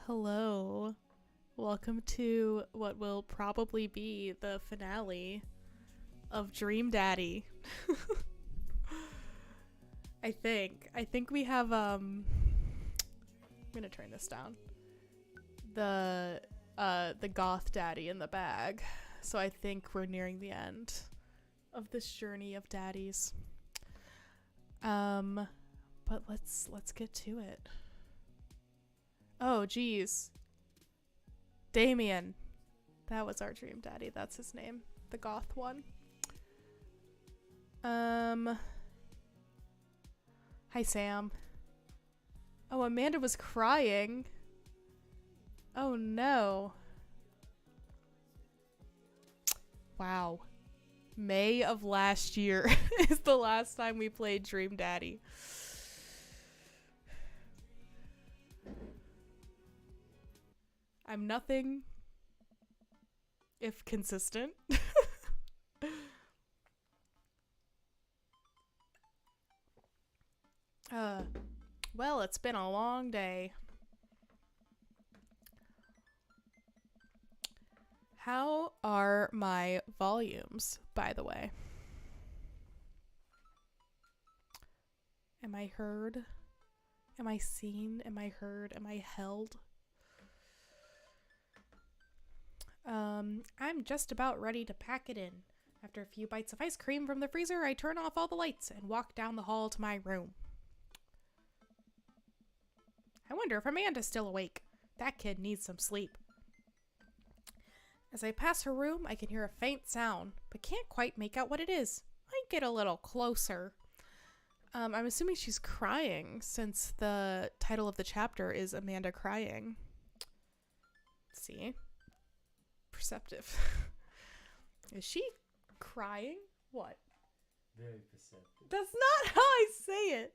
Hello. Welcome to what will probably be the finale of Dream Daddy. I think we have I'm gonna turn this down. The goth daddy in the bag. So I think we're nearing the end of this journey of daddies. But let's get to it. Oh geez. Damien. That was our dream daddy. That's his name. The goth one. Hi, Sam. Oh, Amanda was crying. Oh, no. Wow. May of last year is the last time we played Dream Daddy. I'm nothing if consistent. Well, it's been a long day. How are my volumes, by the way? Am I heard? Am I seen? Am I heard? Am I held? I'm just about ready to pack it in. After a few bites of ice cream from the freezer, I turn off all the lights and walk down the hall to my room. I wonder if Amanda's still awake. That kid needs some sleep. As I pass her room, I can hear a faint sound, but can't quite make out what it is. I get a little closer. I'm assuming she's crying, since the title of the chapter is Amanda Crying. See? Perceptive. Is she crying? What? Very perceptive. That's not how I say it.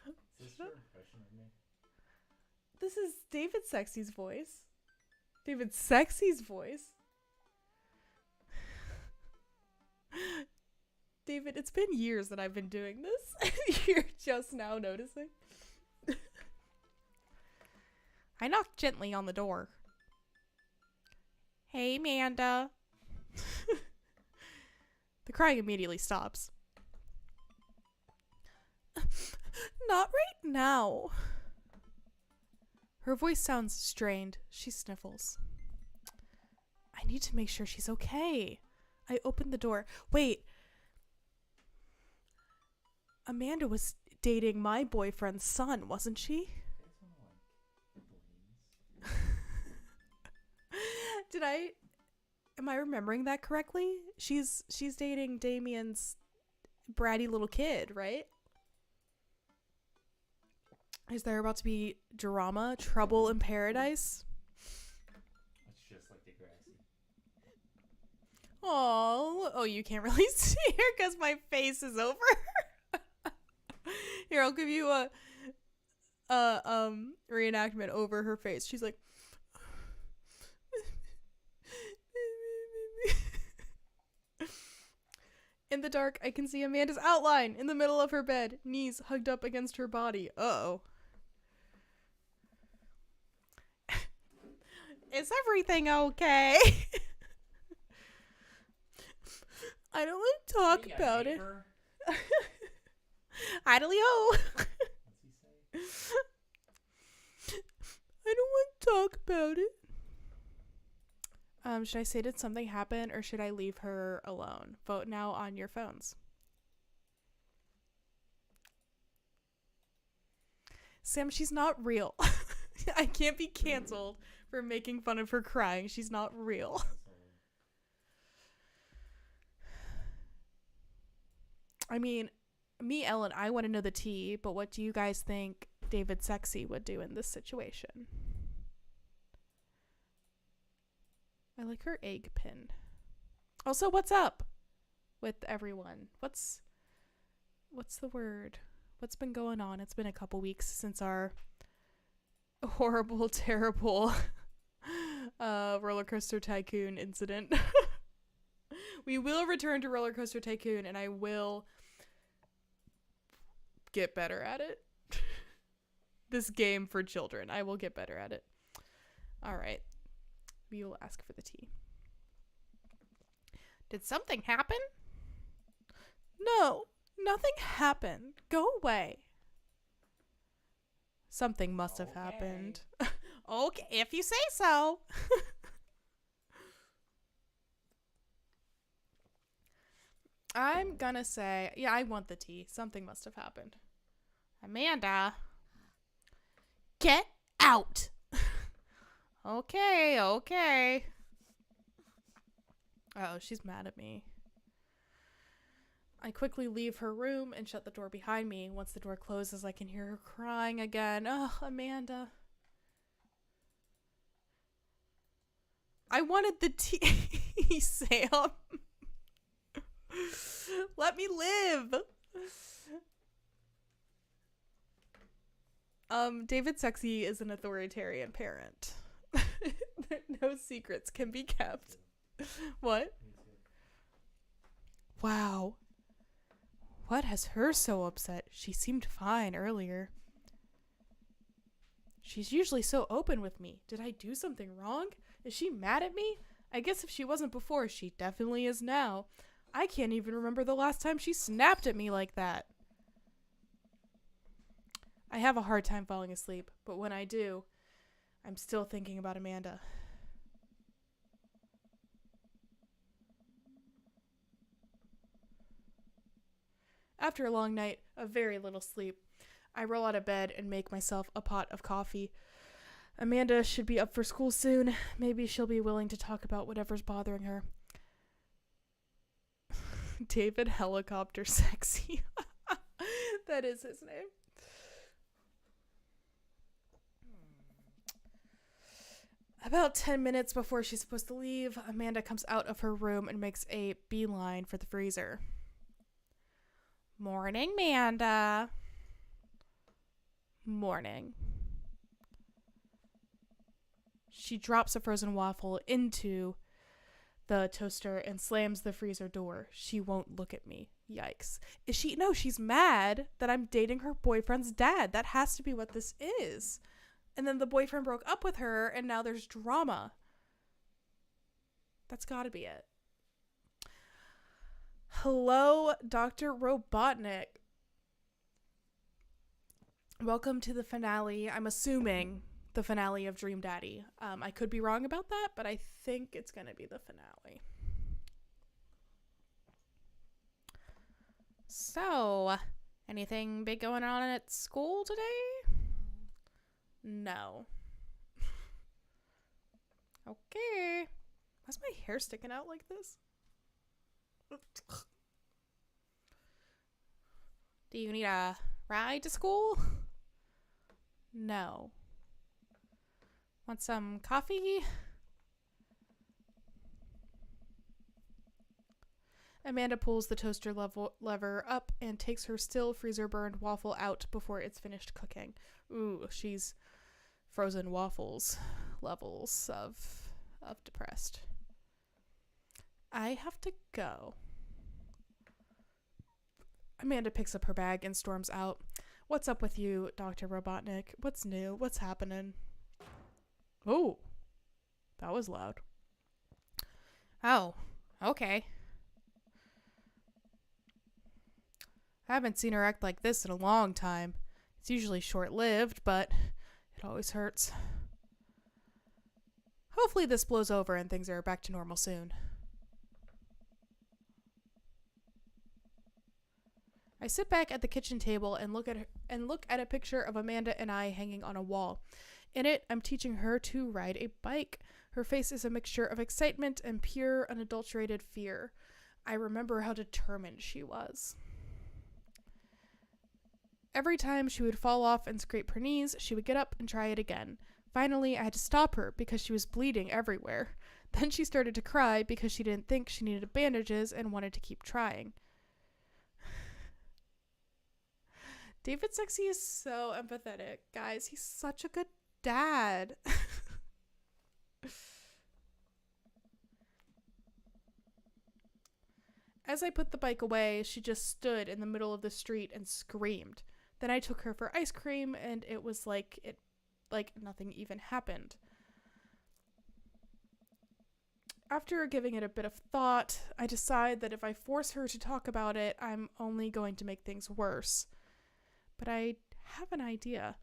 Is this your impression of me? This is David Sexy's voice. David Sexy's voice? David, it's been years that I've been doing this. You're just now noticing. I knocked gently on the door. Hey, Amanda. The crying immediately stops. Not right now. Her voice sounds strained. She sniffles. I need to make sure she's okay. I opened the door. Wait. Amanda was dating my boyfriend's son, wasn't she? Am I remembering that correctly? She's dating Damien's bratty little kid, right? Is there about to be drama, trouble in paradise? It's just like Degrassi. Oh, you can't really see her because my face is over. Here, I'll give you a reenactment over her face. She's like, in the dark, I can see Amanda's outline in the middle of her bed, knees hugged up against her body. Uh-oh. Is everything okay? I don't want to talk about it. Idly-o. What's he say? I don't want to talk about it. Should I say did something happen or should I leave her alone? Vote now on your phones. Sam, she's not real. I can't be canceled for making fun of her crying. She's not real. I mean, me, Ellen, I want to know the tea, but what do you guys think David Sexy would do in this situation? I like her egg pin. Also, what's up with everyone? What's the word? What's been going on? It's been a couple weeks since our horrible, terrible Roller Coaster Tycoon incident. We will return to Roller Coaster Tycoon, and I will get better at it. This game for children. I will get better at it. All right. We will ask for the tea. Did something happen? No, nothing happened. Go away. Something must have happened. Okay, if you say so. I'm gonna say, yeah, I want the tea. Something must have happened. Amanda, get out. Okay. Oh, she's mad at me. I quickly leave her room and shut the door behind me. Once the door closes, I can hear her crying again. Oh, Amanda. I wanted the tea, Sam. Let me live. David Sexy is an authoritarian parent. No secrets can be kept. What? Wow. What has her so upset? She seemed fine earlier. She's usually so open with me. Did I do something wrong? Is she mad at me? I guess if she wasn't before, she definitely is now. I can't even remember the last time she snapped at me like that. I have a hard time falling asleep, but when I do, I'm still thinking about Amanda. After a long night of very little sleep, I roll out of bed and make myself a pot of coffee. Amanda should be up for school soon. Maybe she'll be willing to talk about whatever's bothering her. David Helicopter Sexy. That is his name. About 10 minutes before she's supposed to leave, Amanda comes out of her room and makes a beeline for the freezer. Morning, Amanda. Morning. She drops a frozen waffle into the toaster and slams the freezer door. She won't look at me. Yikes. Is she? No, she's mad that I'm dating her boyfriend's dad. That has to be what this is. And then the boyfriend broke up with her, and now there's drama. That's gotta be it. Hello, Dr. Robotnik. Welcome to the finale. I'm assuming the finale of Dream Daddy. I could be wrong about that, but I think it's gonna be the finale. So, anything big going on at school today? No. Okay. Why's my hair sticking out like this? Do you need a ride to school? No. Want some coffee? Amanda pulls the toaster lever up and takes her still freezer-burned waffle out before it's finished cooking. Ooh, she's frozen waffles levels of depressed. I have to go. Amanda picks up her bag and storms out. What's up with you, Dr. Robotnik? What's new? What's happening? Oh, that was loud. Oh, okay. I haven't seen her act like this in a long time. It's usually short-lived, but it always hurts. Hopefully this blows over and things are back to normal soon. I sit back at the kitchen table and look at a picture of Amanda and I hanging on a wall. In it, I'm teaching her to ride a bike. Her face is a mixture of excitement and pure, unadulterated fear. I remember how determined she was. Every time she would fall off and scrape her knees, she would get up and try it again. Finally, I had to stop her because she was bleeding everywhere. Then she started to cry because she didn't think she needed bandages and wanted to keep trying. David Sexy is so empathetic. Guys, he's such a good dad. As I put the bike away, she just stood in the middle of the street and screamed. Then I took her for ice cream, and it was like nothing even happened. After giving it a bit of thought, I decide that if I force her to talk about it, I'm only going to make things worse. But I have an idea.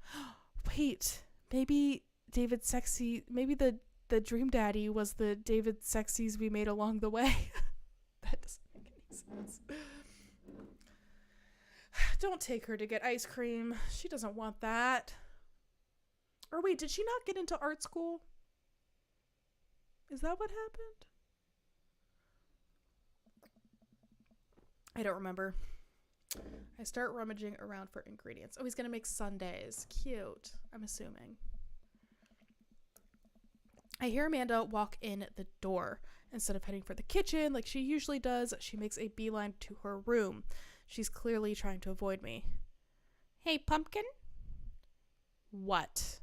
Wait, maybe maybe the dream daddy was the David Sexies we made along the way. That doesn't make any sense. Don't take her to get ice cream. She doesn't want that. Or wait, did she not get into art school? Is that what happened? I don't remember. I start rummaging around for ingredients. Oh, he's gonna make sundaes. Cute, I'm assuming. I hear Amanda walk in the door. Instead of heading for the kitchen like she usually does, she makes a beeline to her room. She's clearly trying to avoid me. Hey, pumpkin? What?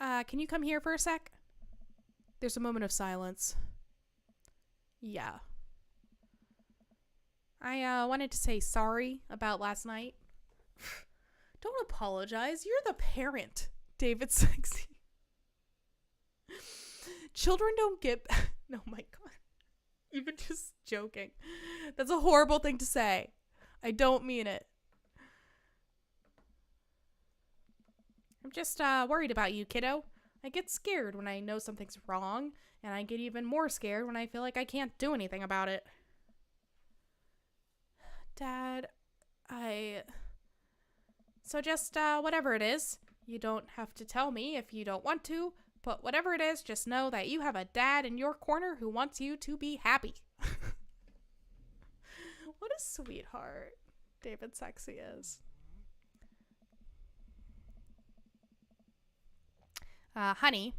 Can you come here for a sec? There's a moment of silence. Yeah. I wanted to say sorry about last night. Don't apologize. You're the parent, David Sexy. Children don't get... Oh my god. Even just joking. That's a horrible thing to say. I don't mean it. I'm just worried about you, kiddo. I get scared when I know something's wrong, and I get even more scared when I feel like I can't do anything about it. Dad, So just, whatever it is. You don't have to tell me if you don't want to, but whatever it is, just know that you have a dad in your corner who wants you to be happy. What a sweetheart David Sexy is. Honey,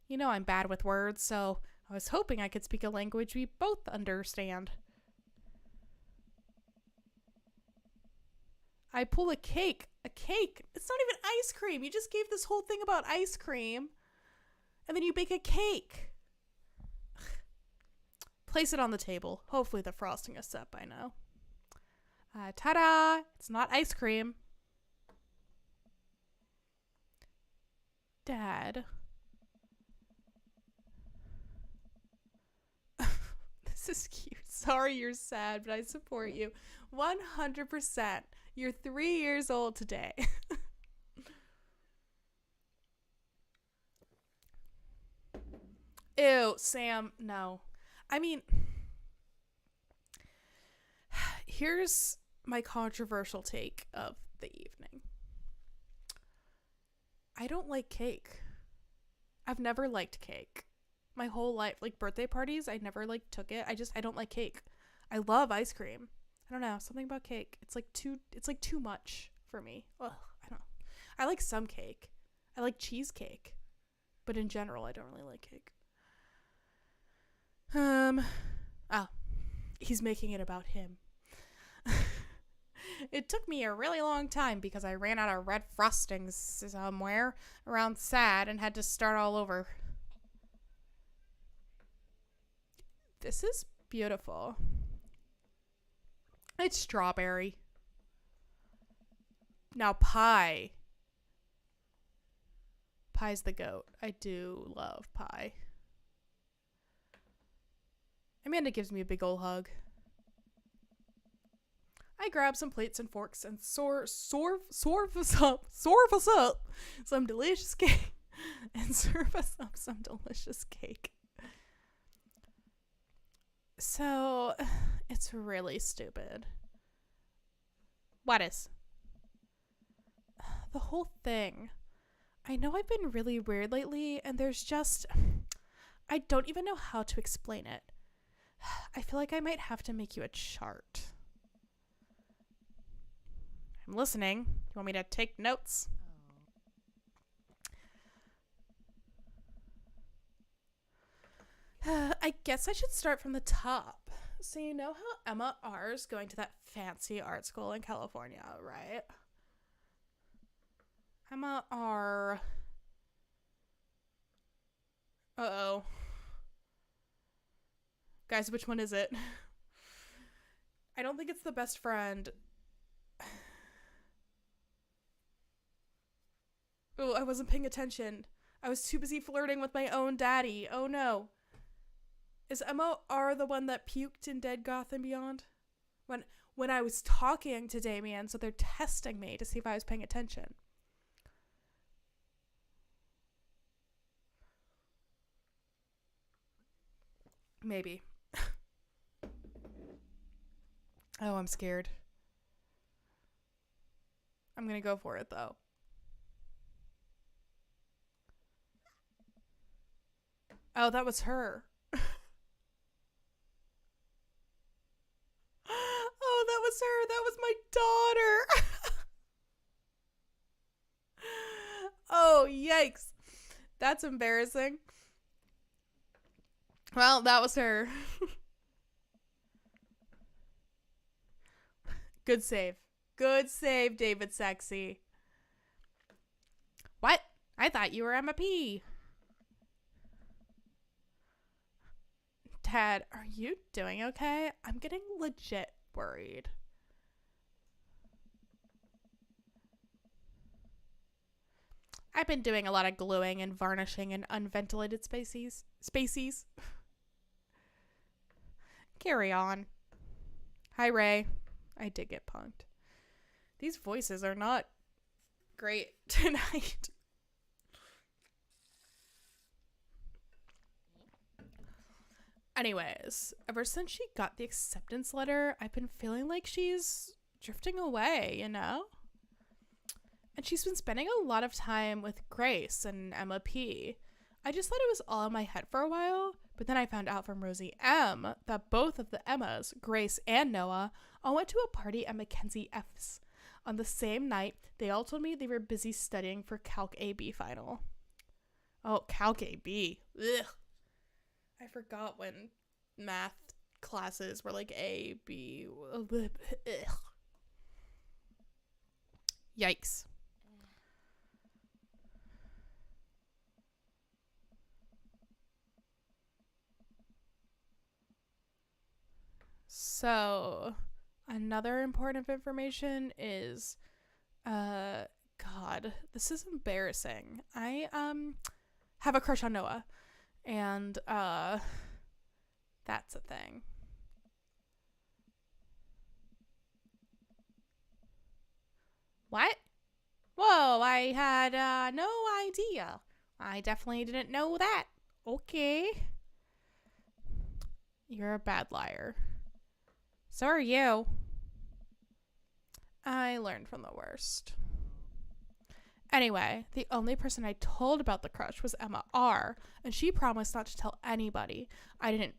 you know I'm bad with words, so I was hoping I could speak a language we both understand. I pull a cake. A cake? It's not even ice cream. You just gave this whole thing about ice cream, and then you bake a cake. Place it on the table. Hopefully the frosting is set by now. Ta-da! It's not ice cream. Dad. This is cute. Sorry you're sad, but I support you 100%. You're 3 years old today. Ew, Sam, no. I mean, here's my controversial take of the evening. I don't like cake. I've never liked cake. My whole life, like birthday parties, I never like took it. I don't like cake. I love ice cream. I don't know, something about cake. It's like too much for me. Ugh, I don't know. I like some cake. I like cheesecake. But in general, I don't really like cake. He's making it about him. It took me a really long time because I ran out of red frostings somewhere around sad and had to start all over. This is beautiful. It's strawberry. Now pie. Pie's the goat. I do love pie. Amanda gives me a big ol' hug. I grab some plates and forks and serve us up some delicious cake. And serve us up some delicious cake. So, it's really stupid. What is? The whole thing. I know I've been really weird lately, and there's just... I don't even know how to explain it. I feel like I might have to make you a chart. I'm listening. You want me to take notes? I guess I should start from the top. So you know how Emma R's going to that fancy art school in California, right? Emma R. Uh-oh. Guys, which one is it? I don't think it's the best friend. Oh, I wasn't paying attention. I was too busy flirting with my own daddy. Oh no. Is MOR the one that puked in Dead Goth and Beyond? When I was talking to Damien, so they're testing me to see if I was paying attention. Maybe. Oh, I'm scared. I'm gonna go for it, though. Oh, that was her. Oh, that was her. That was my daughter. Oh, yikes. That's embarrassing. Well, that was her. Good save. Good save, David Sexy. What? I thought you were Emma P. Dad, are you doing okay? I'm getting legit worried. I've been doing a lot of gluing and varnishing in unventilated spaces. Carry on. Hi, Ray. I did get punked. These voices are not great tonight. Anyways, ever since she got the acceptance letter, I've been feeling like she's drifting away, you know? And she's been spending a lot of time with Grace and Emma P. I just thought it was all in my head for a while, but then I found out from Rosie M that both of the Emmas, Grace and Noah, all went to a party at Mackenzie F's. On the same night, they all told me they were busy studying for Calc AB final. Oh, Calc AB. Ugh. I forgot when math classes were like A, B. Ugh. Yikes. So, another important information is, God, this is embarrassing. I, have a crush on Noah. And, that's a thing. What? Whoa, I had, no idea. I definitely didn't know that. Okay. You're a bad liar. So are you. I learned from the worst. Anyway, the only person I told about the crush was Emma R, and she promised not to tell anybody. I didn't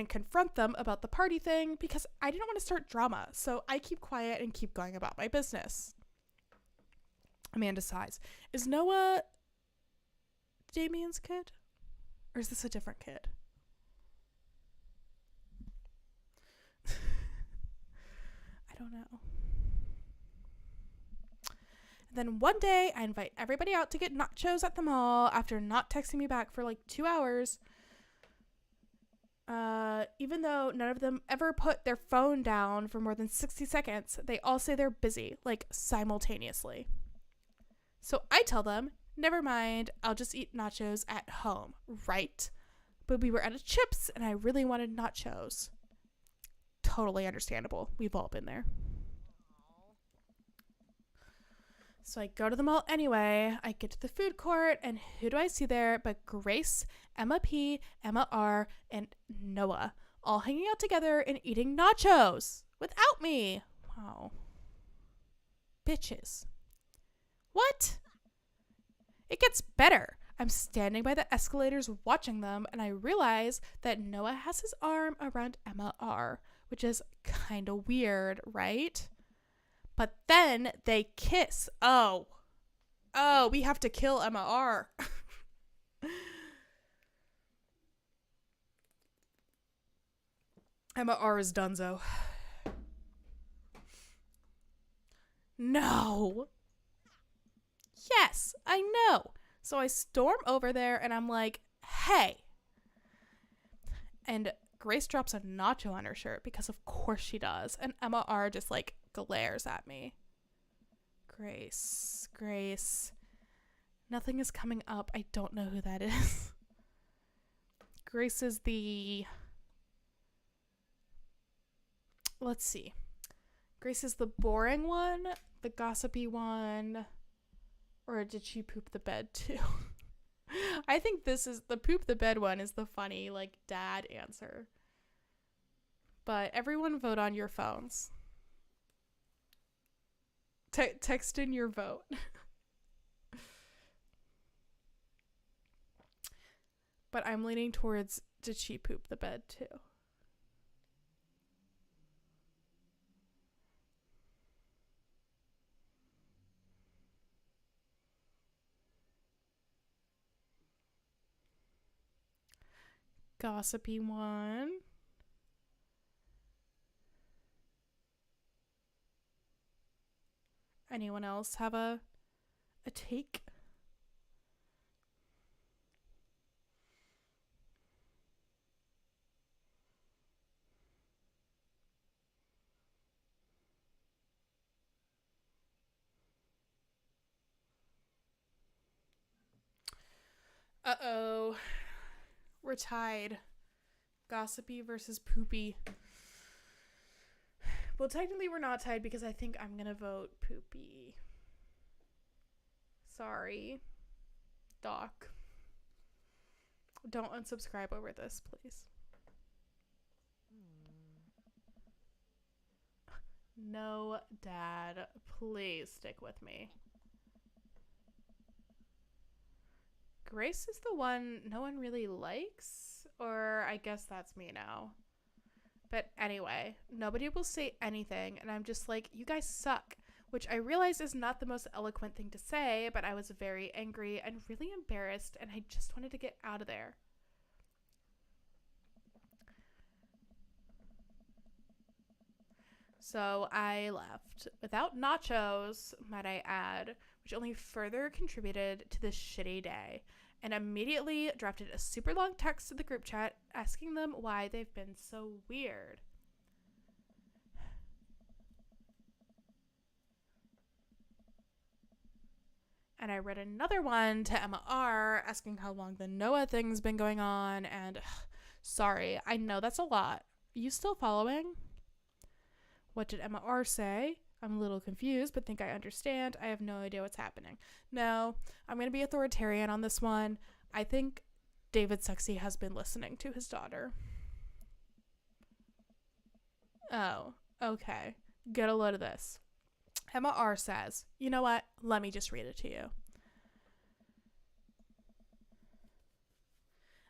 confront them about the party thing because I didn't want to start drama, so I keep quiet and keep going about my business. Amanda sighs. Is Noah Damien's kid? Or is this a different kid? I don't know. And then one day, I invite everybody out to get nachos at the mall after not texting me back for like 2 hours. Even though none of them ever put their phone down for more than 60 seconds, they all say they're busy, like simultaneously. So I tell them, never mind, I'll just eat nachos at home, right? But we were out of chips and I really wanted nachos. Totally understandable. We've all been there. So I go to the mall anyway. I get to the food court, and who do I see there but Grace, Emma P, Emma R, and Noah, all hanging out together and eating nachos without me. Wow. Bitches. What? It gets better. I'm standing by the escalators watching them, and I realize that Noah has his arm around Emma R, which is kind of weird, right? But then they kiss. Oh, we have to kill Emma R. Emma R is donezo. No. Yes, I know. So I storm over there and I'm like, hey. And Grace drops a nacho on her shirt because of course she does. And Emma R just like glares at me. Grace. Nothing is coming up. I don't know who that is. Grace is the... Let's see. Grace is the boring one, the gossipy one, or did she poop the bed too? I think this is the poop the bed one is the funny, like, dad answer. But everyone vote on your phones. Text in your vote. But I'm leaning towards did she poop the bed too? Gossipy one. Anyone else have a take? Uh-oh. We're tied. Gossipy versus poopy. Well, technically we're not tied because I think I'm gonna vote poopy. Sorry. Doc. Don't unsubscribe over this, please. No, Dad. Please stick with me. Grace is the one no one really likes, or I guess that's me now. But anyway, nobody will say anything, and I'm just like, you guys suck, which I realize is not the most eloquent thing to say, but I was very angry and really embarrassed, and I just wanted to get out of there. So I left without nachos, might I add, which only further contributed to this shitty day, and immediately drafted a super long text to the group chat asking them why they've been so weird. And I read another one to Emma R asking how long the Noah thing's been going on, and sorry, I know that's a lot. You still following? What did Emma R say? I'm a little confused, but think I understand. I have no idea what's happening. No, I'm going to be authoritarian on this one. I think David Sexy has been listening to his daughter. Oh, okay. Get a load of this. Emma R says, you know what? Let me just read it to you.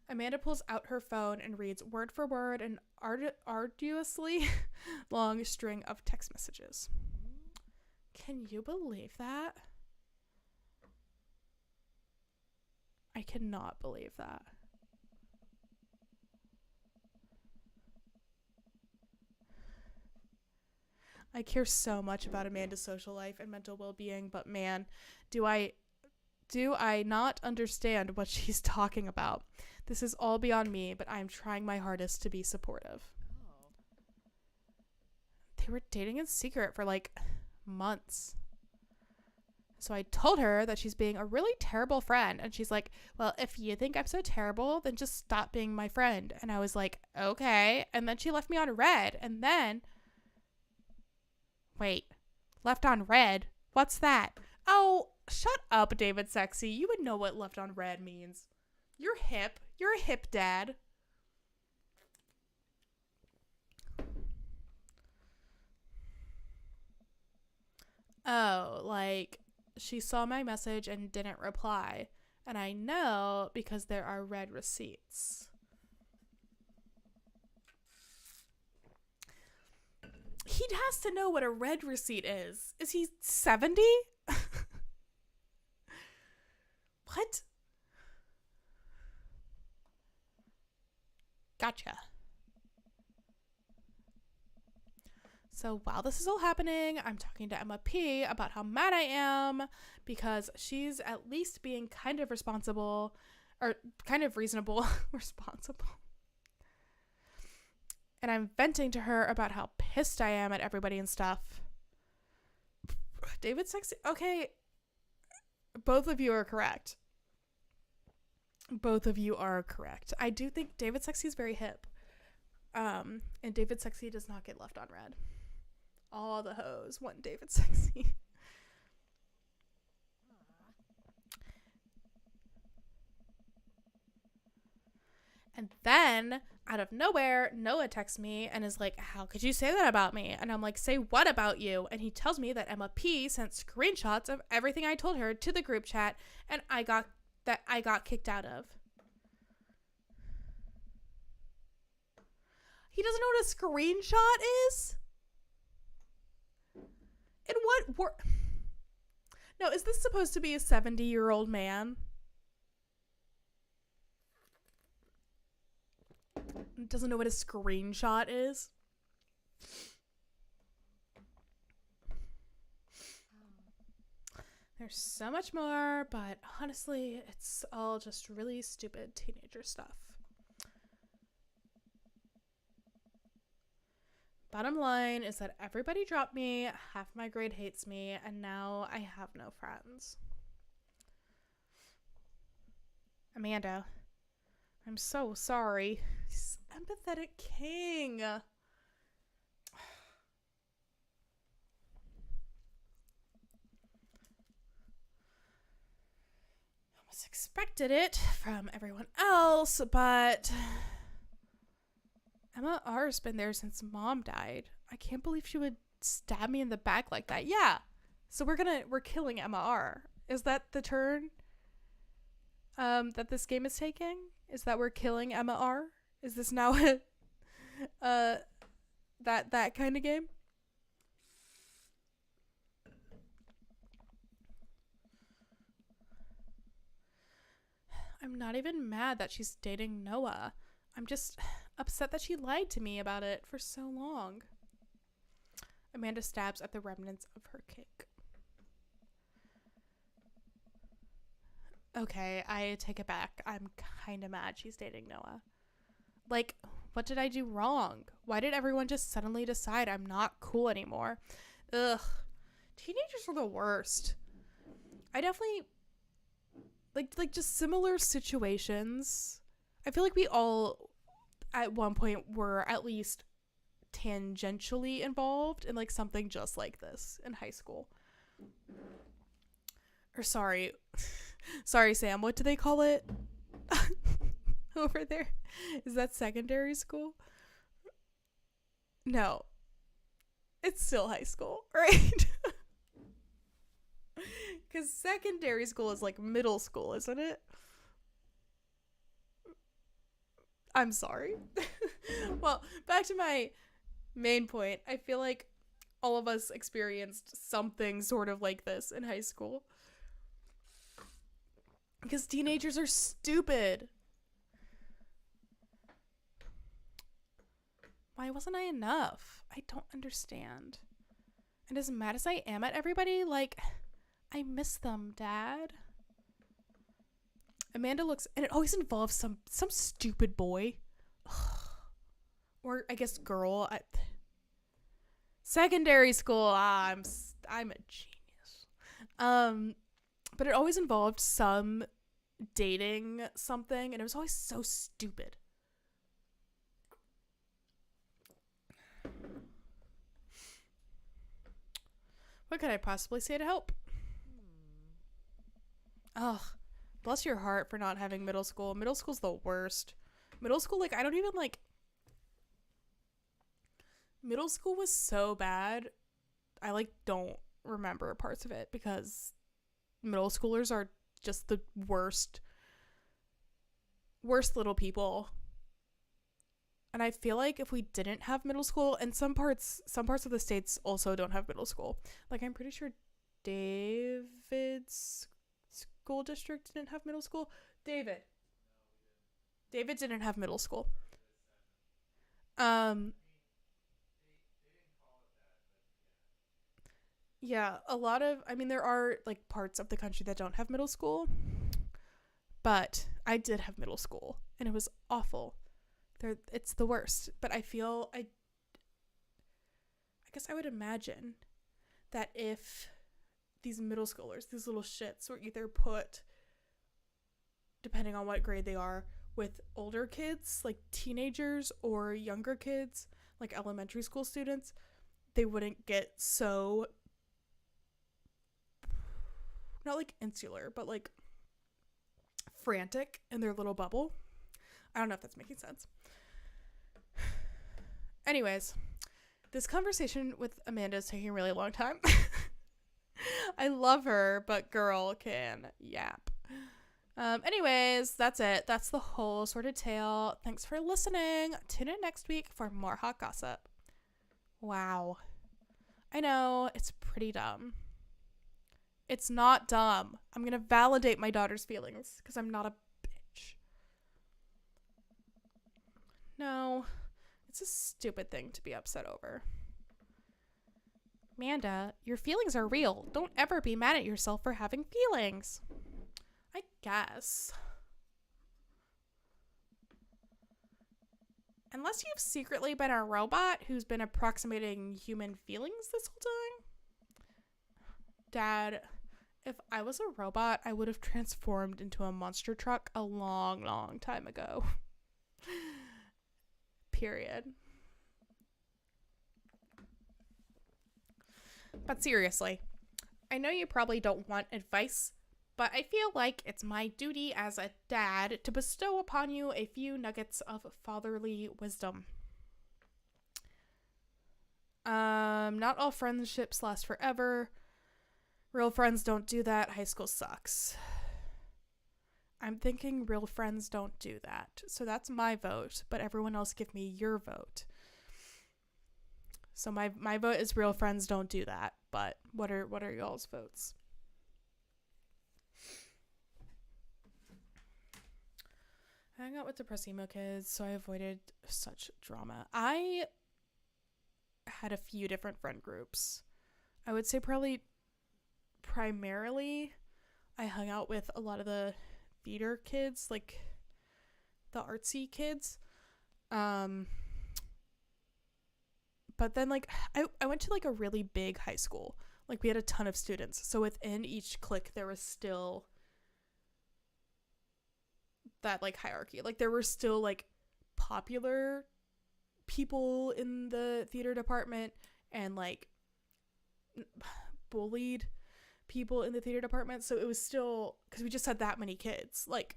Amanda pulls out her phone and reads word for word an arduously long string of text messages. Can you believe that? I cannot believe that. I care so much about Amanda's social life and mental well-being, but man, do I not understand what she's talking about. This is all beyond me, but I am trying my hardest to be supportive. Oh. They were dating in secret for like months. So I told her that she's being a really terrible friend, and she's like, well, if you think I'm so terrible, then just stop being my friend. And I was like, okay. And then she left me on red, and then wait, left on red? What's that? Oh, shut up, David Sexy. You would know what left on red means. You're hip. You're a hip dad. Oh, like she saw my message and didn't reply. And I know because there are red receipts. He has to know what a red receipt is. Is he 70? What? Gotcha. So while this is all happening, I'm talking to Emma P about how mad I am because she's at least being kind of responsible, or kind of reasonable, responsible. And I'm venting to her about how pissed I am at everybody and stuff. David Sexy, okay, both of you are correct. Both of you are correct. I do think David Sexy is very hip. And David Sexy does not get left on red. All the hoes want David Sexy. And then, out of nowhere, Noah texts me and is like, how could you say that about me? And I'm like, say what about you? And he tells me that Emma P sent screenshots of everything I told her to the group chat, and I got kicked out of. He doesn't know what a screenshot is? In what word? No, is this supposed to be a 70-year-old man? Doesn't know what a screenshot is? There's so much more, but honestly, it's all just really stupid teenager stuff. Bottom line is that everybody dropped me, half my grade hates me, and now I have no friends. Amanda, I'm so sorry. He's empathetic king. Almost expected it from everyone else, but Emma R's been there since Mom died. I can't believe she would stab me in the back like that. Yeah. So we're killing Emma R. Is that the turn that this game is taking? Is that we're killing Emma R? Is this now that kind of game? I'm not even mad that she's dating Noah. I'm just upset that she lied to me about it for so long. Amanda stabs at the remnants of her cake. Okay, I take it back. I'm kind of mad she's dating Noah. Like, what did I do wrong? Why did everyone just suddenly decide I'm not cool anymore? Ugh. Teenagers are the worst. I definitely like just similar situations. I feel like we all at one point were at least tangentially involved in like something just like this in high school. Or sorry, Sam, what do they call it over there? Is that secondary school? No, it's still high school, right? Because secondary school is like middle school, isn't it? I'm sorry. Well, back to my main point. I feel like all of us experienced something sort of like this in high school. Because teenagers are stupid. Why wasn't I enough? I don't understand. And as mad as I am at everybody, like, I miss them, Dad. Amanda looks, and it always involves some stupid boy. Or I guess girl. Secondary school. I'm a genius. But it always involved some dating something, and it was always so stupid. What could I possibly say to help? Ugh. Bless your heart for not having middle school. Middle school's the worst. Middle school, like, I don't even, like... Middle school was so bad, I, like, don't remember parts of it, because middle schoolers are just the worst little people. And I feel like if we didn't have middle school, and some parts of the states also don't have middle school. Like, I'm pretty sure David's school district didn't have middle school. David didn't have middle school. Yeah, a lot of, I mean, there are like parts of the country that don't have middle school, but I did have middle school, and it was awful. It's the worst. But I guess I would imagine that if these middle schoolers, these little shits, were either put depending on what grade they are, with older kids, like teenagers or younger kids, like elementary school students, they wouldn't get so, not like insular, but like frantic in their little bubble. I don't know if that's making sense. Anyways, this conversation with Amanda is taking a really long time. I love her, but girl can yap. Anyways, that's it. That's the whole sordid tale. Thanks for listening. Tune in next week for more hot gossip. Wow. I know, it's pretty dumb. It's not dumb. I'm gonna validate my daughter's feelings because I'm not a bitch. No, it's a stupid thing to be upset over. Amanda, your feelings are real. Don't ever be mad at yourself for having feelings. I guess. Unless you've secretly been a robot who's been approximating human feelings this whole time. Dad, if I was a robot, I would have transformed into a monster truck a long, long time ago. Period. But seriously, I know you probably don't want advice, but I feel like it's my duty as a dad to bestow upon you a few nuggets of fatherly wisdom. Not all friendships last forever. Real friends don't do that. High school sucks. I'm thinking real friends don't do that. So that's my vote, but everyone else give me your vote. So my vote is real friends don't do that, but what are y'all's votes? I hung out with depressed emo kids, so I avoided such drama. I had a few different friend groups. I would say primarily I hung out with a lot of the theater kids, like the artsy kids. But then like I went to like a really big high school. Like we had a ton of students. So within each clique there was still that like hierarchy. Like there were still like popular people in the theater department and like bullied people in the theater department. So it was still, because we just had that many kids, like,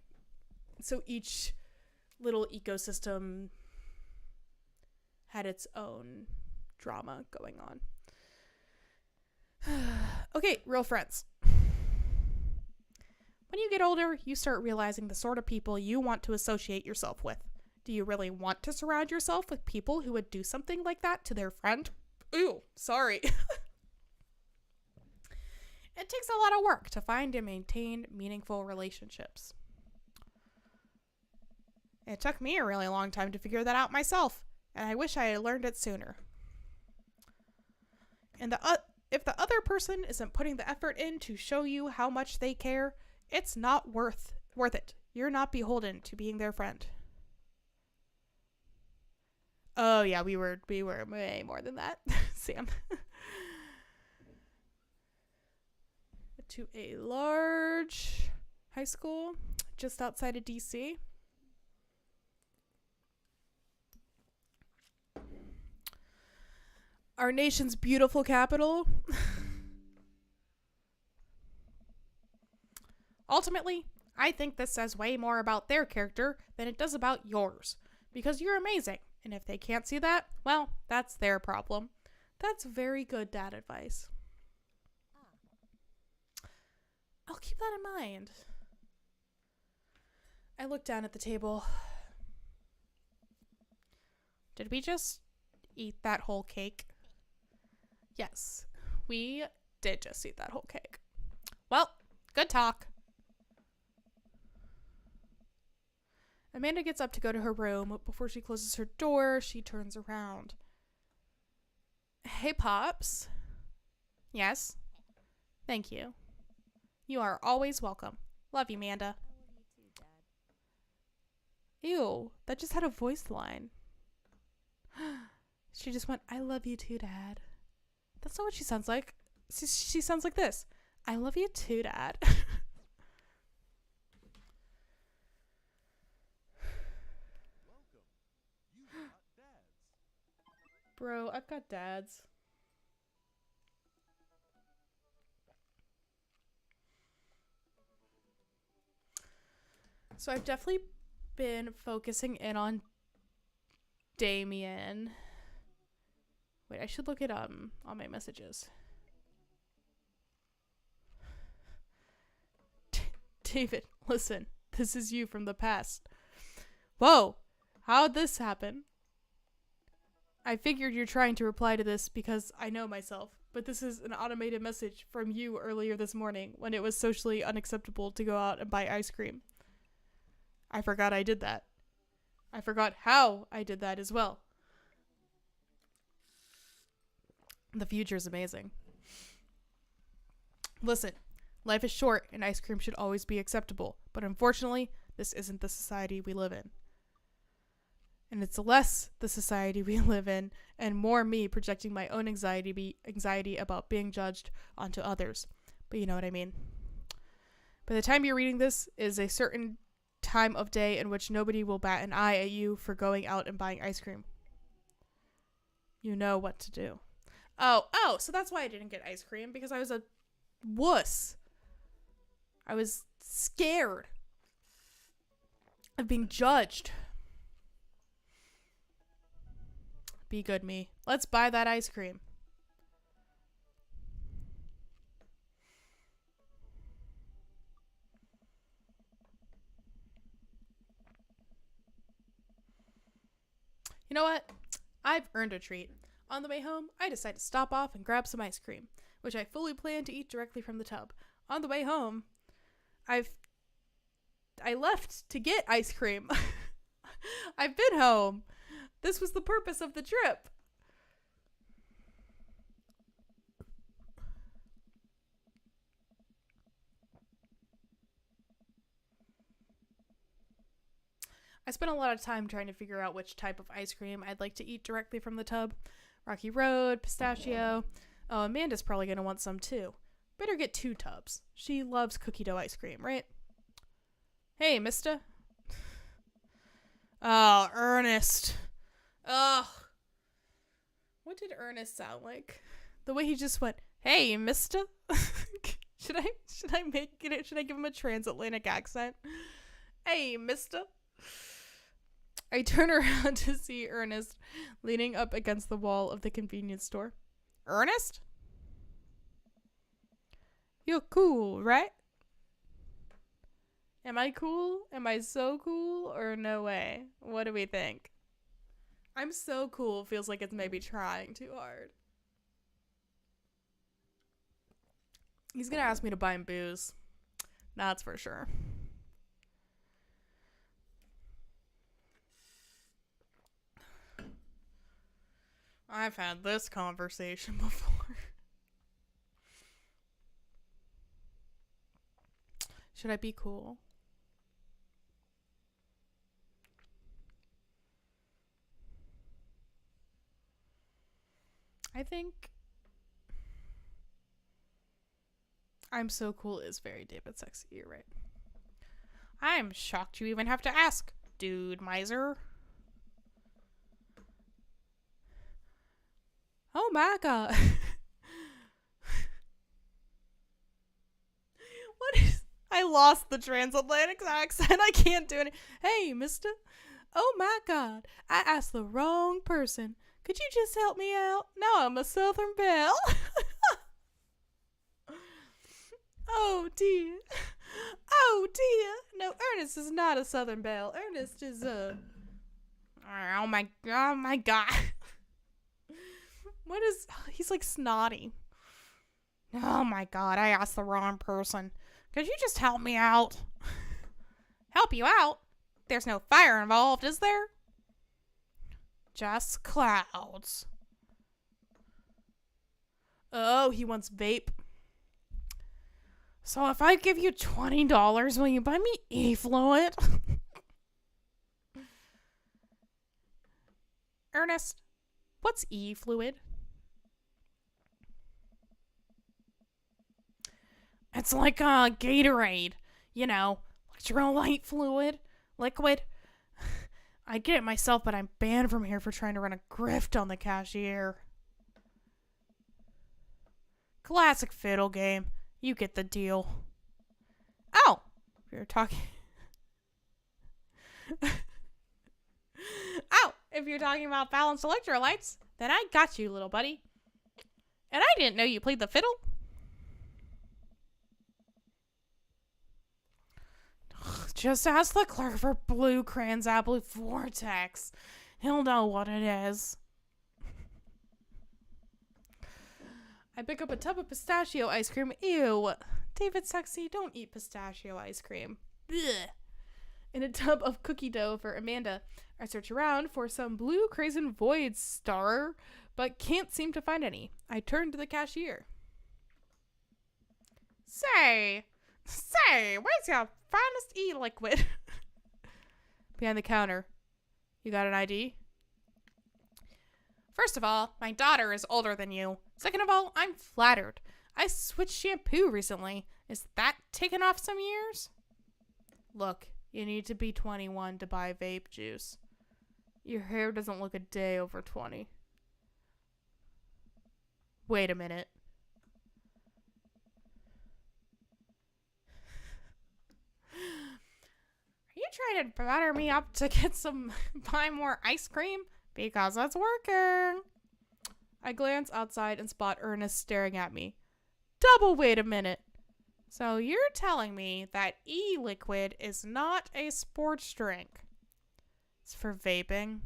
so each little ecosystem had its own drama going on. Okay, real friends. When you get older, you start realizing the sort of people you want to associate yourself with. Do you really want to surround yourself with people who would do something like that to their friend? Ooh, sorry. It takes a lot of work to find and maintain meaningful relationships. It took me a really long time to figure that out myself, and I wish I had learned it sooner. And if the other person isn't putting the effort in to show you how much they care, it's not worth it. You're not beholden to being their friend. Oh yeah, we were way more than that, Sam. To a large high school just outside of DC. Our nation's beautiful capital. Ultimately, I think this says way more about their character than it does about yours, because you're amazing, and if they can't see that, well, that's their problem. That's very good dad advice. I'll keep that in mind. I looked down at the table. Did we just eat that whole cake? Yes, we did just eat that whole cake. Well, good talk. Amanda gets up to go to her room, but before she closes her door, she turns around. Hey, Pops. Yes? Thank you. You are always welcome. Love you, Amanda. I love you too, Dad. Ew, that just had a voice line. She just went, I love you too, Dad. That's not what she sounds like. She sounds like this. I love you too, Dad. Bro, I've got dads. So I've definitely been focusing in on Damien. Wait, I should look it up on my messages. David, listen. This is you from the past. Whoa! How'd this happen? I figured you're trying to reply to this because I know myself, but this is an automated message from you earlier this morning when it was socially unacceptable to go out and buy ice cream. I forgot I did that. I forgot how I did that as well. The future's amazing. Listen, life is short and ice cream should always be acceptable, but unfortunately, this isn't the society we live in. And it's less the society we live in and more me projecting my own anxiety about being judged onto others. But you know what I mean. By the time you're reading this is a certain time of day in which nobody will bat an eye at you for going out and buying ice cream. You know what to do. Oh, so that's why I didn't get ice cream, because I was a wuss. I was scared of being judged. Be good, me. Let's buy that ice cream. You know what? I've earned a treat. On the way home, I decide to stop off and grab some ice cream, which I fully plan to eat directly from the tub. On the way home, I left to get ice cream. I've been home. This was the purpose of the trip. I spent a lot of time trying to figure out which type of ice cream I'd like to eat directly from the tub. Rocky Road, pistachio. Oh, Amanda's probably going to want some too. Better get 2 tubs. She loves cookie dough ice cream, right? Hey, mister. Oh, Ernest. Ugh. What did Ernest sound like? The way he just went, hey, mister. Should I give him a transatlantic accent? Hey, mister. I turn around to see Ernest leaning up against the wall of the convenience store. Ernest? You're cool, right? Am I cool? Am I so cool? Or no way? What do we think? I'm so cool feels like it's maybe trying too hard. He's gonna ask me to buy him booze. That's for sure. I've had this conversation before. Should I be cool? I think I'm so cool is very David Sexy, you're right. I'm shocked you even have to ask, dude miser. Oh my god. What is... I lost the transatlantic accent. I can't do it. Hey, mister. Oh my god. I asked the wrong person. Could you just help me out? Now I'm a Southern belle. Oh dear. Oh dear. No, Ernest is not a Southern belle. Ernest is a... Oh my god. What is... He's like snotty. Oh my god, I asked the wrong person. Could you just help me out? Help you out? There's no fire involved, is there? Just clouds. Oh, he wants vape. So if I give you $20, will you buy me e-fluid? Ernest, what's e-fluid? It's like a Gatorade, you know, electrolyte fluid, liquid. I get it myself, but I'm banned from here for trying to run a grift on the cashier. Classic fiddle game. You get the deal. Oh! If you're talking... Oh! If you're talking about balanced electrolytes, then I got you, little buddy. And I didn't know you played the fiddle. Just ask the clerk for blue crayons at Blue Vortex. He'll know what it is. I pick up a tub of pistachio ice cream. Ew. David Sexy, don't eat pistachio ice cream. Blech. In a tub of cookie dough for Amanda. I search around for some blue Crazen Void star, but can't seem to find any. I turn to the cashier. Say, where's your finest e-liquid? Behind the counter. You got an ID? First of all, my daughter is older than you. Second of all, I'm flattered. I switched shampoo recently. Is that taken off some years? Look, you need to be 21 to buy vape juice. Your hair doesn't look a day over 20. Wait a minute. Are you trying to batter me up to get buy more ice cream? Because it's working. I glance outside and spot Ernest staring at me. Double wait a minute. So you're telling me that e-liquid is not a sports drink? It's for vaping.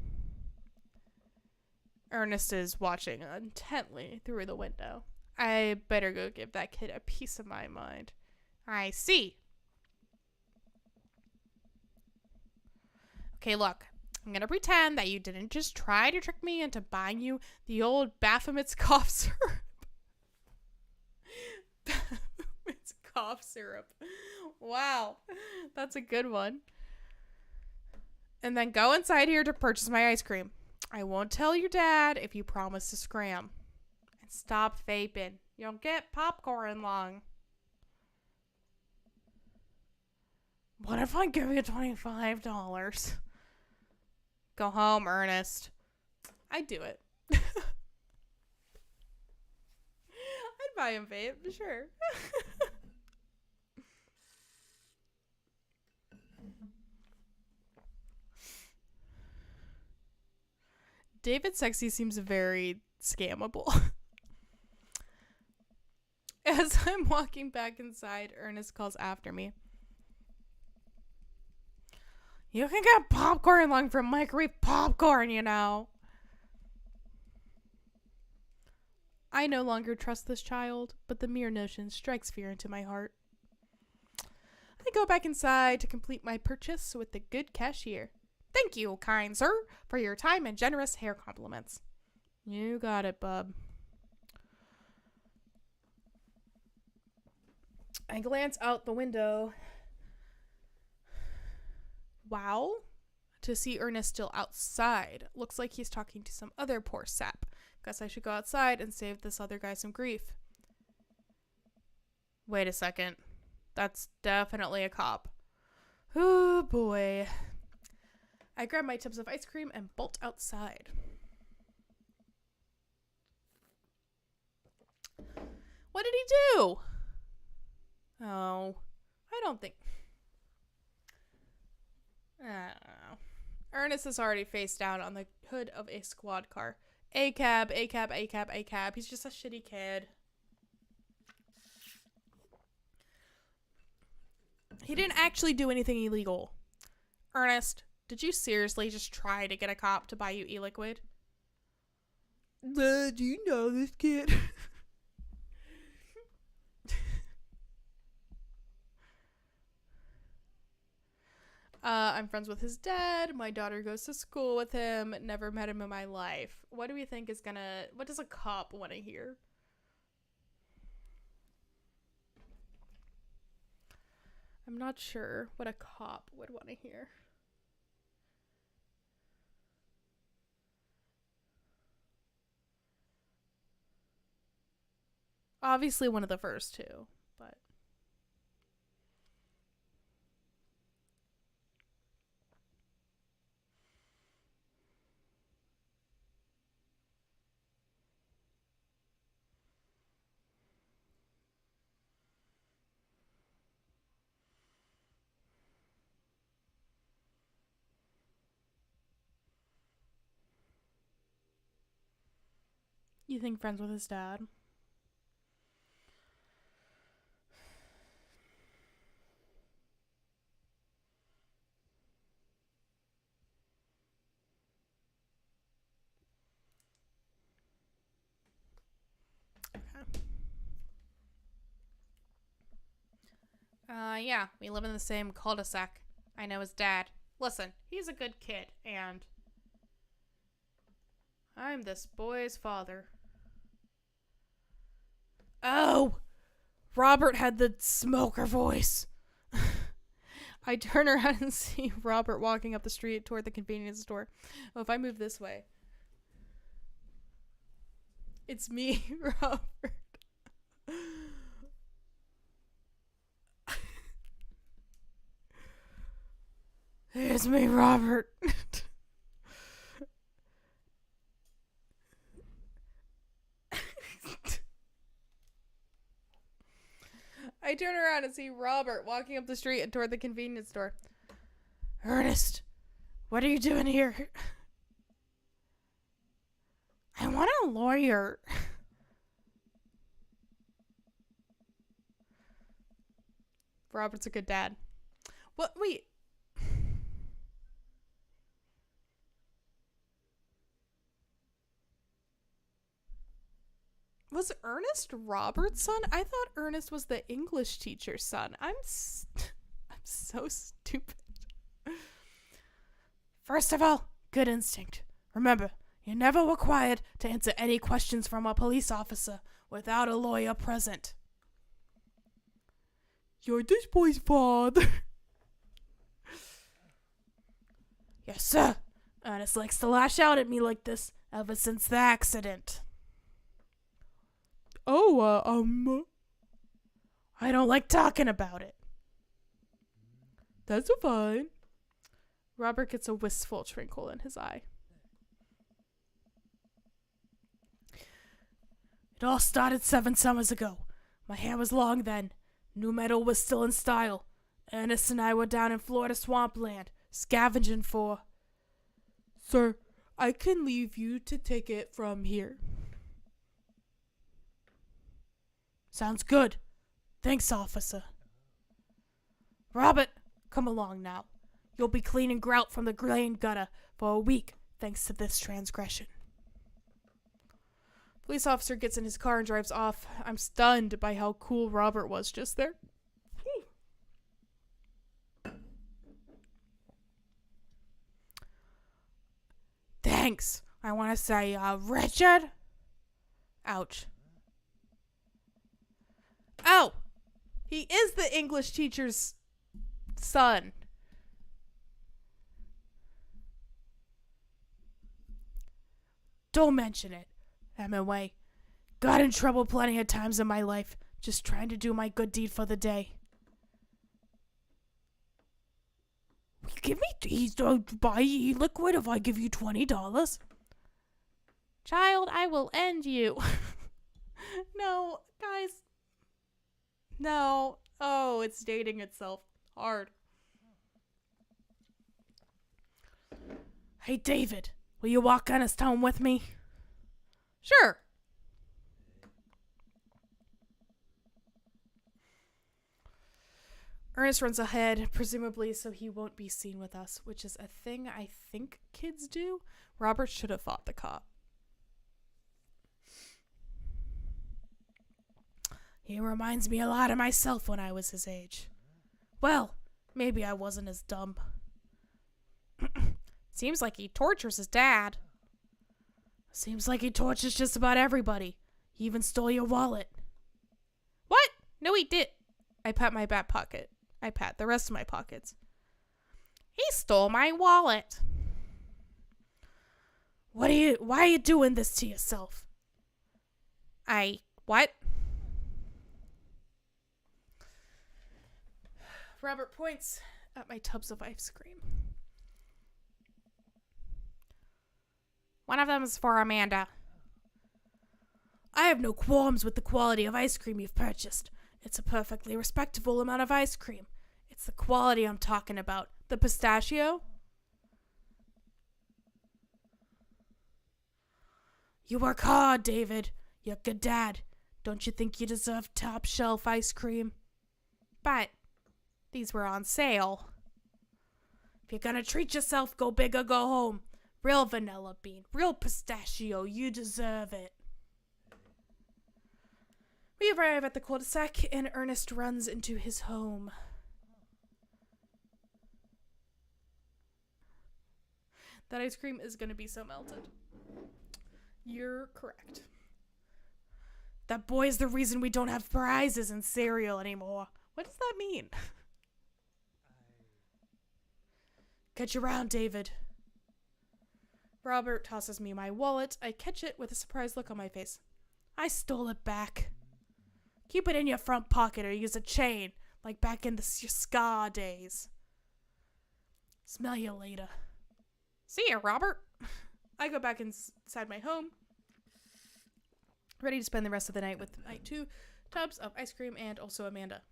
Ernest is watching intently through the window. I better go give that kid a piece of my mind. I see. Okay, look. I'm gonna pretend that you didn't just try to trick me into buying you the old Baphomet's cough syrup. Baphomet's cough syrup. Wow. That's a good one. And then go inside here to purchase my ice cream. I won't tell your dad if you promise to scram. And stop vaping. You'll get popcorn lung. What if I give you $25? Go home, Ernest. I'd do it. I'd buy him vape, sure. David Sexy seems very scammable. As I'm walking back inside, Ernest calls after me. You can get popcorn lung from microwave popcorn, you know. I no longer trust this child, but the mere notion strikes fear into my heart. I go back inside to complete my purchase with the good cashier. Thank you, kind sir, for your time and generous hair compliments. You got it, bub. I glance out the window. Wow. To see Ernest still outside. Looks like he's talking to some other poor sap. Guess I should go outside and save this other guy some grief. Wait a second. That's definitely a cop. Oh boy. I grab my tubs of ice cream and bolt outside. What did he do? Oh, I don't think... I don't know. Ernest is already face down on the hood of a squad car. A-cab, A-cab, A-cab, A-cab. He's just a shitty kid. He didn't actually do anything illegal. Ernest, did you seriously just try to get a cop to buy you e-liquid? Do you know this kid? I'm friends with his dad. My daughter goes to school with him. Never met him in my life. What do we think is gonna... What does a cop want to hear? I'm not sure what a cop would want to hear. Obviously one of the first two, but... You think friends with his dad? Yeah, we live in the same cul-de-sac. I know his dad. Listen, he's a good kid, and I'm this boy's father. Oh! Robert had the smoker voice. I turn around and see Robert walking up the street toward the convenience store. Oh, if I move this way. It's me, Robert. It's me, Robert. I turn around and see Robert walking up the street and toward the convenience store. Ernest, what are you doing here? I want a lawyer. Robert's a good dad. What? Wait. Was Ernest Robert's son? I thought Ernest was the English teacher's son. I'm so stupid. First of all, good instinct. Remember, you're never required to answer any questions from a police officer without a lawyer present. You're this boy's father. Yes, sir. Ernest likes to lash out at me like this ever since the accident. Oh, I don't like talking about it. That's fine. Robert gets a wistful twinkle in his eye. It all started 7 summers ago. My hair was long then. New metal was still in style. Ernest and I were down in Florida swampland, scavenging for... Sir, I can leave you to take it from here. Sounds good. Thanks, officer. Robert, come along now. You'll be cleaning grout from the grain gutter for a week, thanks to this transgression. Police officer gets in his car and drives off. I'm stunned by how cool Robert was just there. Thanks. I want to say, Richard? Ouch. Oh! He is the English teacher's son. Don't mention it, Hemingway. Got in trouble plenty of times in my life, just trying to do my good deed for the day. Give me, don't buy e-liquid if I give you $20. Child, I will end you. No, guys. No. Oh, it's dating itself hard. Hey, David, will you walk Ernest home with me? Sure. Ernest runs ahead, presumably so he won't be seen with us, which is a thing I think kids do. Robert should have fought the cop. He reminds me a lot of myself when I was his age. Well, maybe I wasn't as dumb. Seems like he tortures his dad. Seems like he tortures just about everybody. He even stole your wallet. What? No, he did. I pat my back pocket. I pat the rest of my pockets. He stole my wallet. Why are you doing this to yourself? What? Robert points at my tubs of ice cream. One of them is for Amanda. I have no qualms with the quality of ice cream you've purchased. It's a perfectly respectable amount of ice cream. It's the quality I'm talking about. The pistachio? You work hard, David. You're a good dad. Don't you think you deserve top shelf ice cream? But these were on sale. If you're gonna treat yourself, go big or go home. Real vanilla bean, real pistachio, you deserve it. We arrive at the cul-de-sac and Ernest runs into his home. That ice cream is gonna be so melted. You're correct. That boy is the reason we don't have prizes in cereal anymore. What does that mean? Catch you around, David. Robert tosses me my wallet. I catch it with a surprised look on my face. I stole it back. Keep it in your front pocket or use a chain, like back in the ska days. Smell you later. See ya, Robert. I go back inside my home, ready to spend the rest of the night with my 2 tubs of ice cream and also Amanda.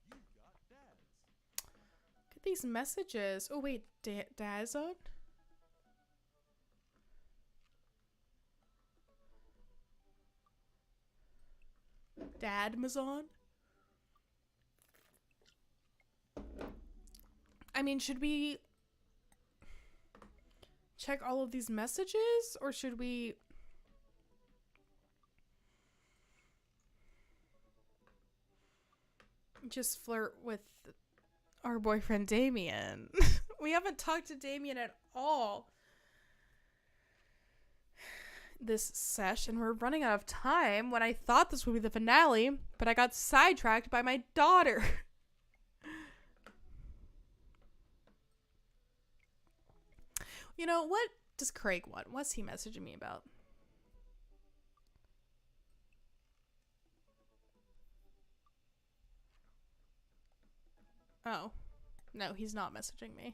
Look at these messages. Oh, wait. Dad's on? Dad Mazon? I mean, should we check all of these messages, or should we just flirt with our boyfriend Damien? We haven't talked to Damien at all this sesh, and we're running out of time when I thought this would be the finale, but I got sidetracked by my daughter. You know, what does Craig want? What's he messaging me about? Oh. No, he's not messaging me.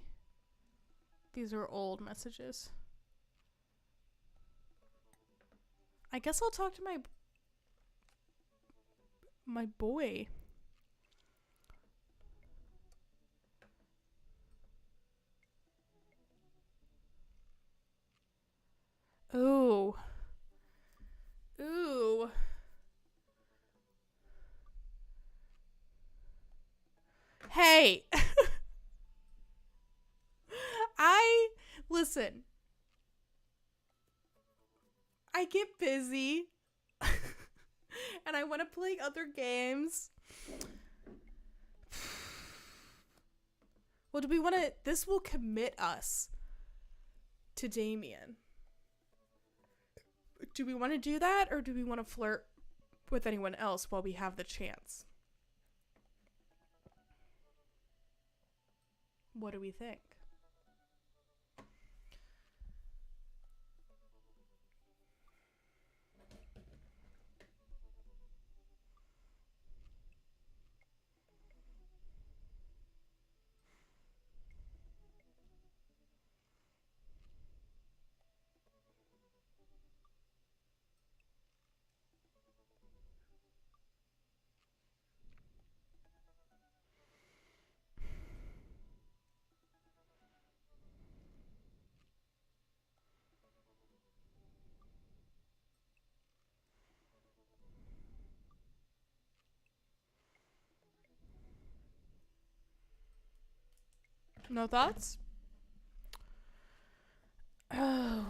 These are old messages. I guess I'll talk to my boy. Ooh. Ooh. Hey. Listen. I get busy. And I want to play other games. Well, do we want to... This will commit us to Damien. Do we want to do that, or do we want to flirt with anyone else while we have the chance? What do we think? No thoughts? Oh.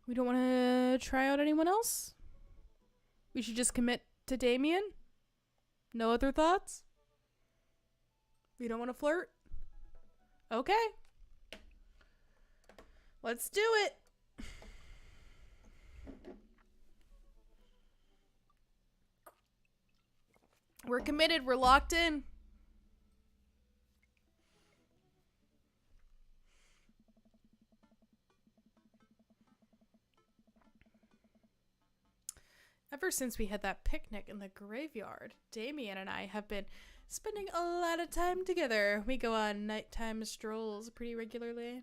We don't want to try out anyone else? We should just commit to Damien? No other thoughts? We don't want to flirt? Okay. Let's do it. We're committed. We're locked in. Ever since we had that picnic in the graveyard, Damien and I have been spending a lot of time together. We go on nighttime strolls pretty regularly.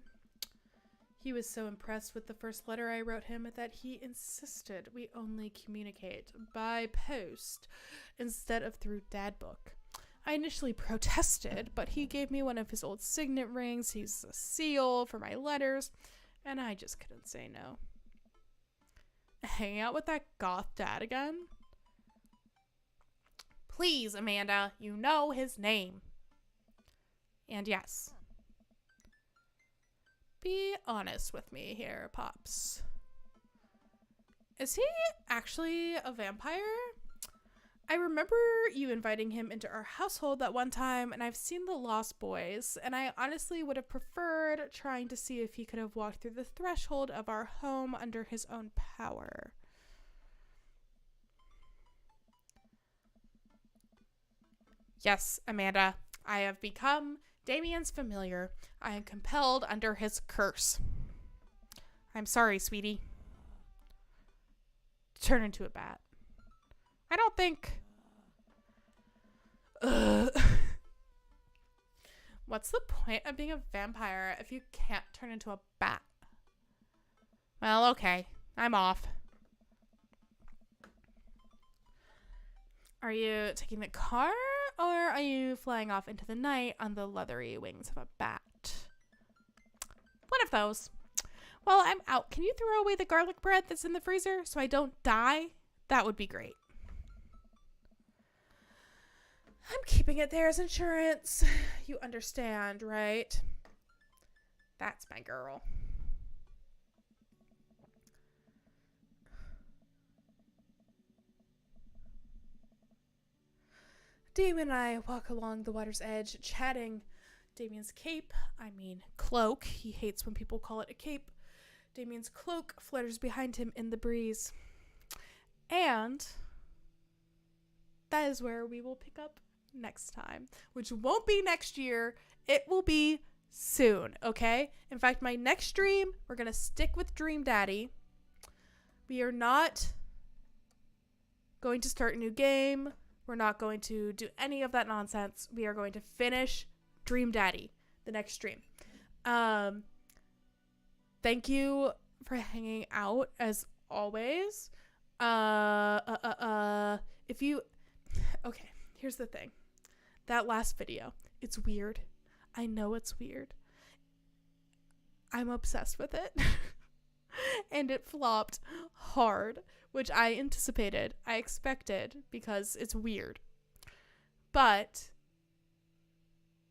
He was so impressed with the first letter I wrote him that he insisted we only communicate by post instead of through Dad Book. I initially protested, but he gave me one of his old signet rings. He's a seal for my letters, and I just couldn't say no. Hanging out with that goth dad again? Please, Amanda, you know his name. And yes. Be honest with me here, Pops. Is he actually a vampire? I remember you inviting him into our household that one time, and I've seen The Lost Boys, and I honestly would have preferred trying to see if he could have walked through the threshold of our home under his own power. Yes, Amanda, I have become Damien's familiar. I am compelled under his curse. I'm sorry, sweetie. Turn into a bat. I don't think... What's the point of being a vampire if you can't turn into a bat? Well, okay. I'm off. Are you taking the car, or are you flying off into the night on the leathery wings of a bat? One of those. Well, I'm out. Can you throw away the garlic bread that's in the freezer so I don't die? That would be great. I'm keeping it there as insurance. You understand, right? That's my girl. Damien and I walk along the water's edge, chatting. Damien's cape, cloak. He hates when people call it a cape. Damien's cloak flutters behind him in the breeze. And that is where we will pick up next time, which won't be next year. It will be soon, okay? In fact, my next stream, we're going to stick with Dream Daddy. We are not going to start a new game. We're not going to do any of that nonsense. We are going to finish Dream Daddy the next stream. Thank you for hanging out as always. If you... Okay, here's the thing. That last video, it's weird. I know it's weird. I'm obsessed with it. And it flopped hard, which I anticipated. I expected because it's weird. But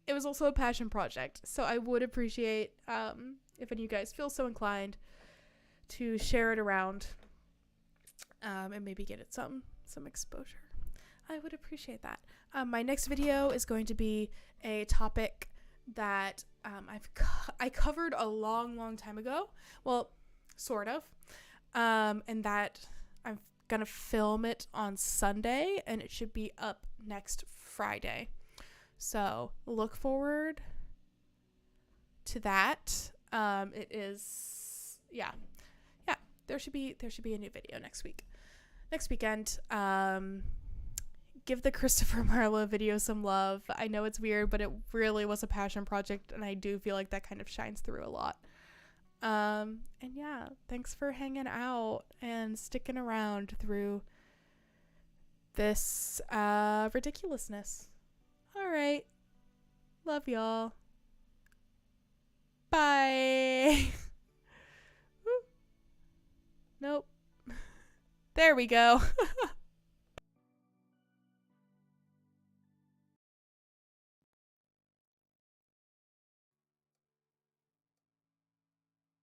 it was also a passion project. So I would appreciate if any of you guys feel so inclined to share it around and maybe get it some exposure. I would appreciate that. My next video is going to be a topic that I covered a long time ago. Well, sort of. And that I'm going to film it on Sunday, and it should be up next Friday. So look forward to that. It is, yeah, there should be a new video next weekend. Give the Christopher Marlowe video some love. I know it's weird, but it really was a passion project, and I do feel like that kind of shines through a lot. And yeah, thanks for hanging out and sticking around through this ridiculousness. All right. Love y'all. Bye. Nope. There we go.